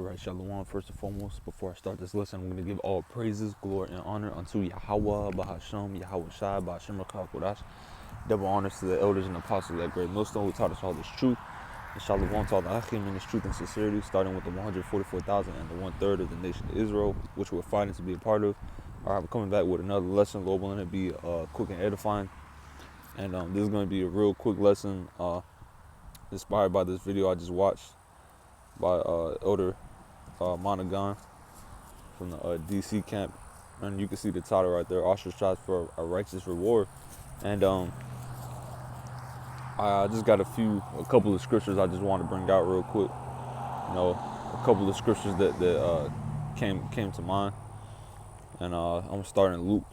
Alright, Shalom. First and foremost, before I start this lesson, I'm going to give all praises, glory, and honor unto Yahweh, Bahasham, Yahweh Shai, Bahasham Rakakodash. Double honors to the elders and apostles of that great millstone who taught us all this truth. And Shalom to all the Achim in this truth and sincerity, starting with the 144,000 and the 1/3 of the nation of Israel, which we're fighting to be a part of. Alright, I'm coming back with another lesson, Lord willing, to be quick and edifying. And this is going to be a real quick lesson inspired by this video I just watched by Elder Monaghan from the DC camp, and you can see the title right there, ostracized for a righteous reward. And I just got a couple of scriptures I just want to bring out real quick. You know, a couple of scriptures that came to mind, and I'm starting Luke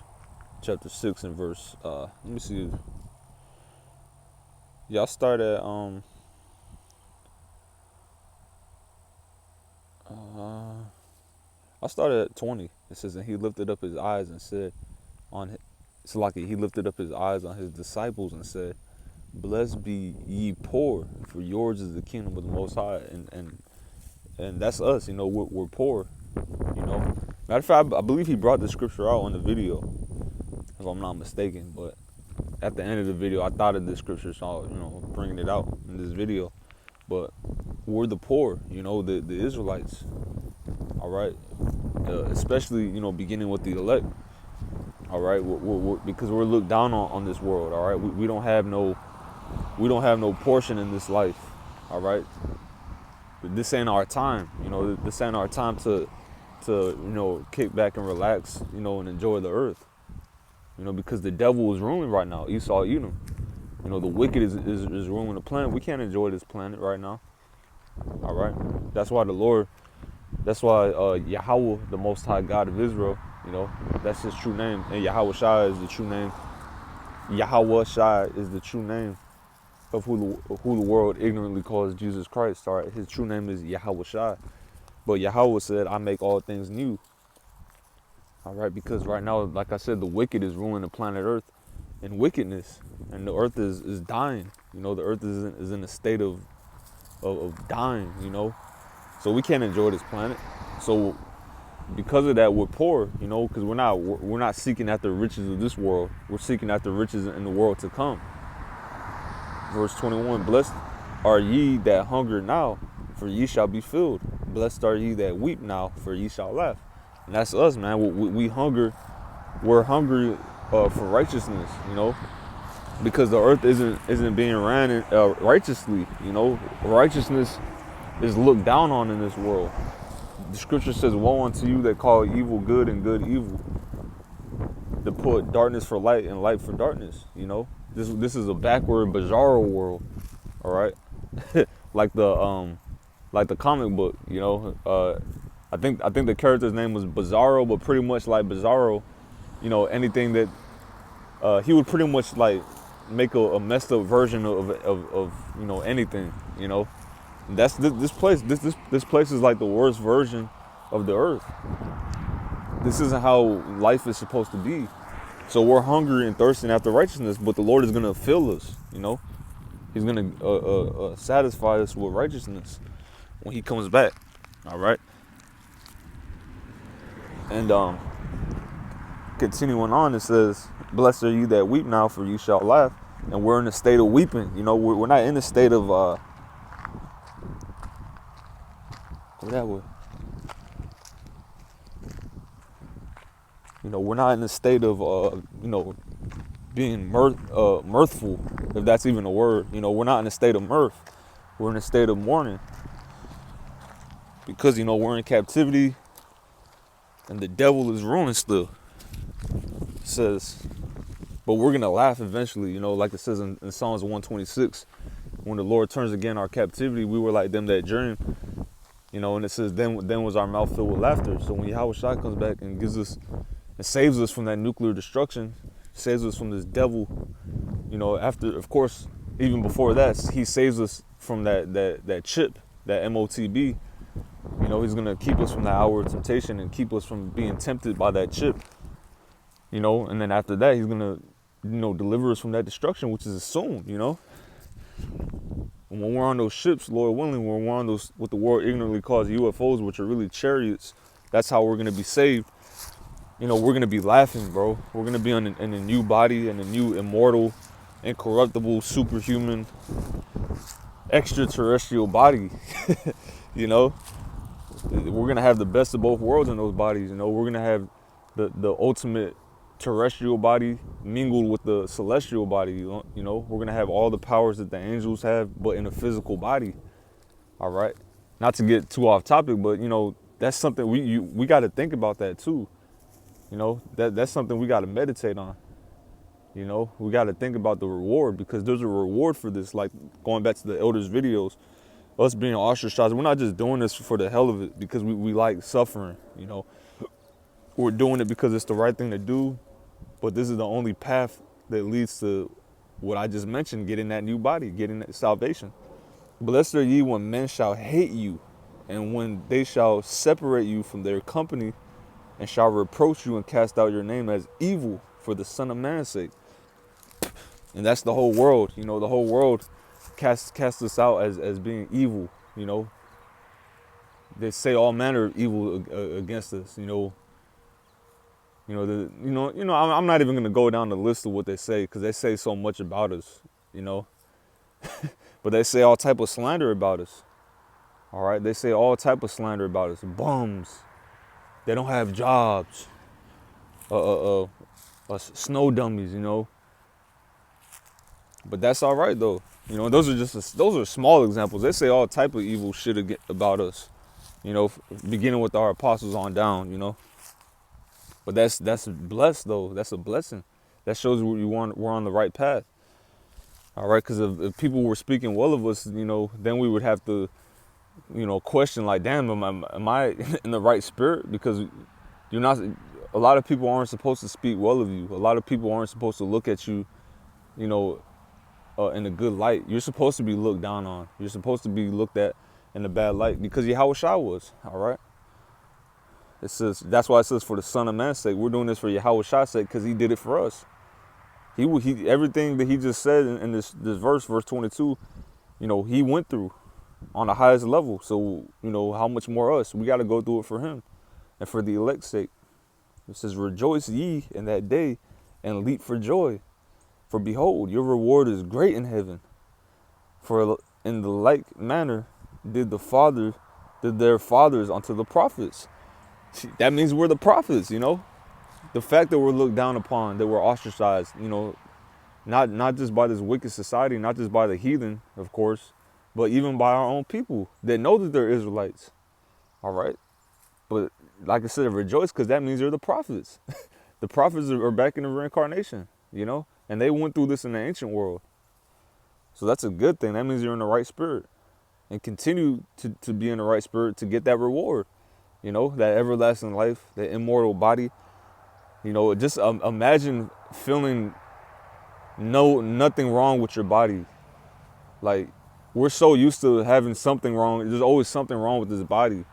chapter 6 and verse let me see. Yeah, I start at I started at 20. It says, and he lifted up his eyes and said, he lifted up his eyes on his disciples and said, blessed be ye poor, for yours is the kingdom of the Most High. And that's us, you know, we're poor, you know. Matter of fact, I believe he brought the scripture out on the video, if I'm not mistaken. But at the end of the video, I thought of this scripture, so you know, bringing it out in this video. But we're the poor, you know, the Israelites. All right, especially, you know, beginning with the elect. All right, because we're looked down on this world. All right, we don't have no portion in this life. All right, but this ain't our time. You know, this ain't our time to you know, kick back and relax, you know, and enjoy the earth. You know, because the devil is ruling right now. Esau, Edom. You know, the wicked is ruling the planet. We can't enjoy this planet right now. All right, that's why Yahweh, the Most High God of Israel, you know, that's his true name. And Yahweh Shai is the true name. Yahweh Shai is the true name of who the world ignorantly calls Jesus Christ. All right, his true name is Yahweh Shai. But Yahweh said, I make all things new. All right, because right now, like I said, the wicked is ruling the planet Earth in wickedness. And the earth is dying. You know, the earth is in a state of dying, you know. So we can't enjoy this planet. So because of that, we're poor, you know, because we're not seeking after riches of this world. We're seeking after riches in the world to come. Verse 21, blessed are ye that hunger now, for ye shall be filled. Blessed are ye that weep now, for ye shall laugh. And that's us, man. We hunger. We're hungry for righteousness, you know, because the earth isn't being ran righteously, you know. Righteousness is looked down on in this world. The scripture says, woe unto you that call evil good and good evil, to put darkness for light and light for darkness, you know. This is a backward, bizarro world, all right. like the comic book, you know. I think the character's name was Bizarro, but pretty much like Bizarro, you know, anything that he would pretty much like make a messed up version of you know, anything, you know. That's this place is like the worst version of the earth. This isn't how life is supposed to be. So we're hungry and thirsting after righteousness, but the Lord is gonna fill us, you know. He's gonna satisfy us with righteousness when he comes back. All right. And continuing on, it says, blessed are you that weep now, for you shall laugh. And we're in a state of weeping, you know. We're not in a state of you know, we're not in a state of you know, being mirthful, if that's even a word. You know, we're not in a state of mirth. We're in a state of mourning, because, you know, we're in captivity and the devil is ruling still. It says, but we're gonna laugh eventually, you know, like it says in Psalms 126, when the Lord turns again our captivity, we were like them that dream. You know, and it says, then was our mouth filled with laughter. So when Yahweh Shai comes back and gives us and saves us from that nuclear destruction, saves us from this devil, you know, after, of course, even before that, he saves us from that chip, that MOTB. You know, he's gonna keep us from that hour of temptation and keep us from being tempted by that chip. You know, and then after that, he's gonna, you know, deliver us from that destruction, which is soon, you know. And when we're on those ships, Lord willing, when we're on those, what the world ignorantly calls UFOs, which are really chariots, that's how we're going to be saved. We're going to be laughing, bro. We're going to be in a new body, in a new immortal, incorruptible, superhuman, extraterrestrial body. you know, we're going to have the best of both worlds in those bodies. We're going to have the ultimate terrestrial body mingled with the celestial body. We're going to have all the powers that the angels have, but in a physical body. All right. Not to get too off topic, but that's something we got to think about that too. That's something we got to meditate on. We got to think about the reward, because there's a reward for this. Like going back to the elders videos, us being ostracized, we're not just doing this for the hell of it because we like suffering. We're doing it because it's the right thing to do. But this is the only path that leads to what I just mentioned, getting that new body, getting that salvation. Blessed are ye when men shall hate you, and when they shall separate you from their company, and shall reproach you and cast out your name as evil for the Son of Man's sake. And that's the whole world. The whole world casts us out as being evil. They say all manner of evil against us. I'm not even gonna go down the list of what they say, because they say so much about us, but they say all type of slander about us. All right, they say all type of slander about us. Bums, they don't have jobs. Snow dummies, But that's all right though. Those are small examples. They say all type of evil shit about us. Beginning with our apostles on down. But that's blessed though. That's a blessing. That shows we're on the right path. All right, because if people were speaking well of us, then we would have to, question like, damn, am I in the right spirit? Because you're not. A lot of people aren't supposed to speak well of you. A lot of people aren't supposed to look at you, in a good light. You're supposed to be looked down on. You're supposed to be looked at in a bad light, because Yahweh Shai was. All right. It says, that's why it says for the Son of Man's sake. We're doing this for Yahweh Shai's sake, because he did it for us. He everything that he just said in this verse 22, he went through on the highest level. So, how much more us? We got to go through it for him and for the elect's sake. It says, rejoice ye in that day and leap for joy. For behold, your reward is great in heaven. For in the like manner did their fathers unto the prophets. That means we're the prophets, The fact that we're looked down upon, that we're ostracized, not just by this wicked society, not just by the heathen, of course, but even by our own people that know that they're Israelites. All right? But like I said, rejoice, because that means they're the prophets. The prophets are back in the reincarnation, and they went through this in the ancient world. So that's a good thing. That means you're in the right spirit, and continue to be in the right spirit to get that reward. That everlasting life, that immortal body. Just imagine feeling nothing wrong with your body. Like, we're so used to having something wrong. There's always something wrong with this body.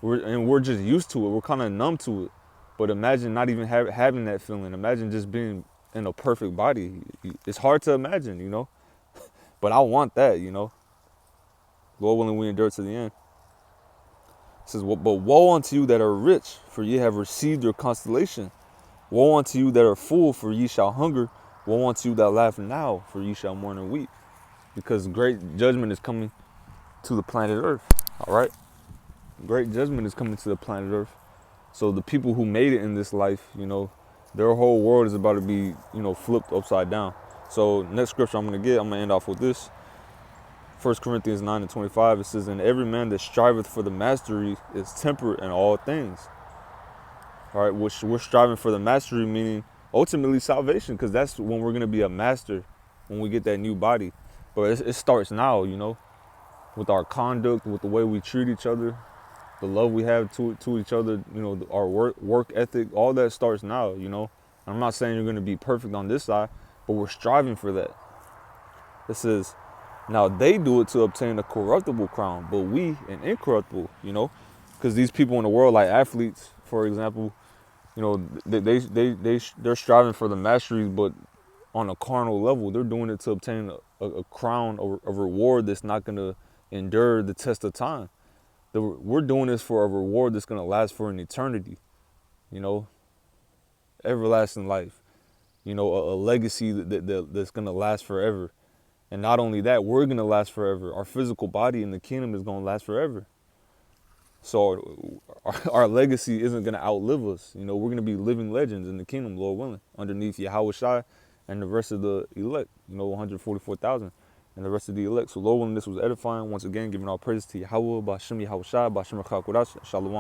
We're just used to it. We're kind of numb to it. But imagine not even having that feeling. Imagine just being in a perfect body. It's hard to imagine, But I want that, Lord willing, we endure to the end. It says, but woe unto you that are rich, for ye have received your constellation. Woe unto you that are full, for ye shall hunger. Woe unto you that laugh now, for ye shall mourn and weep. Because great judgment is coming to the planet Earth. All right? Great judgment is coming to the planet Earth. So the people who made it in this life, their whole world is about to be, flipped upside down. So next scripture I'm going to end off with this. 1 Corinthians 9:25, it says, and every man that striveth for the mastery is temperate in all things. All right, which we're striving for the mastery, meaning ultimately salvation, because that's when we're going to be a master, when we get that new body. But it starts now, with our conduct, with the way we treat each other, the love we have to each other, our work ethic, all that starts now, I'm not saying you're going to be perfect on this side, but we're striving for that. It says, now they do it to obtain a corruptible crown, but we an incorruptible, because these people in the world, like athletes, for example, they're striving for the mastery, but on a carnal level. They're doing it to obtain a crown, a reward that's not going to endure the test of time. We're doing this for a reward that's going to last for an eternity, you know, everlasting life, you know, a legacy that's going to last forever. And not only that, we're going to last forever. Our physical body in the kingdom is going to last forever. So our legacy isn't going to outlive us. You know, we're going to be living legends in the kingdom, Lord willing, underneath Yahweh Shai and the rest of the elect, you know, 144,000 and the rest of the elect. So Lord willing, this was edifying. Once again, giving all praises to Yahweh, Ba'Shem Yahweh Shai, Ba'Shem Rachak Kodash, Shalom.